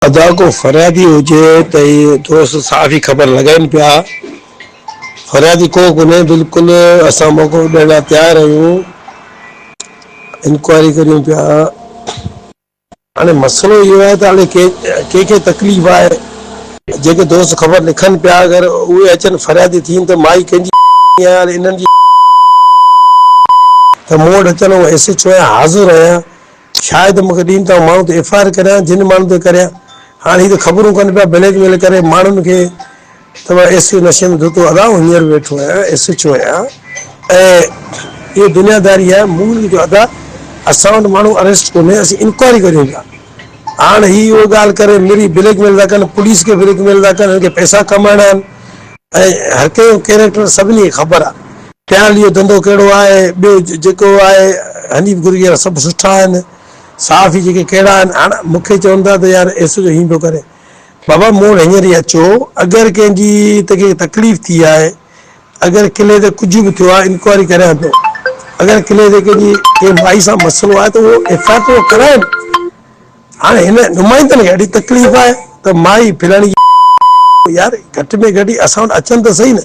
अदा को फरियादी हुजे त दोस्त साफ़ ही ख़बर लगाइन पिया। फरियादी को कोन्हे, बिल्कुल असां मौक़ो ॾियण लाइ तयार आहियूं, इंक्वायरी करियूं पिया। हाणे मसलो इहो आहे त हाणे कंहिंखे तकलीफ़ आहे, जेके दोस्त ख़बर लिखनि पिया, अगरि उहे अचनि फरियादी थियनि त माई कंहिंजी आहे, इन्हनि जी त मूं वटि अचनि, एसएचओ आहियां, हाज़ुर आहियां। शायदि मूंखे ॾींहं तां माण्हू ते एफआईआर करियां, जिन माण्हू ते करियां। हाणे हीअ त ख़बरूं कनि पिया ब्लैकमेल करे माण्हुनि खे, त मां एसपी नशे में धोतो अदा हींअर वेठो आहियां, एसएचओ आहियां, ऐं इहो दुनियादारी आहे। मूं जो अदा असां वटि माण्हू अरेस्ट कोन्हे, असीं इंक्वायरी करियूं पिया। हाणे ही उहो ॻाल्हि करे मेरी ब्लैकमेल था कनि, पुलिस खे ब्लैकमेल था कनि, हिनखे पैसा कमाइणा आहिनि, ऐं हर कंहिं कैरेक्टर सभिनी खे ख़बर आहे। ख़्याल इहो धंधो कहिड़ो आहे, ॿियो जेको आहे हनीफ गुरगिया सभु सुठा आहिनि, साफ़ ई जेके कहिड़ा आहिनि। हाणे मूंखे चवनि था त यार एसओ हीअं पियो करे, बाबा मूं वटि हींअर ई अचो, अगरि कंहिंजी कंहिंखे तकलीफ़ थी आहे, अगरि किले ते कुझु बि थियो आहे, इंक्वायरी करियां थो। अगरि किले ते कंहिंजी माई सां मसइलो आहे त उहो एफआईआर कराइनि। हाणे हिन नुमाइंदनि खे ॾाढी तकलीफ़ आहे त माई फलाणी, यार घटि में घटि असां वटि अचनि त सही न।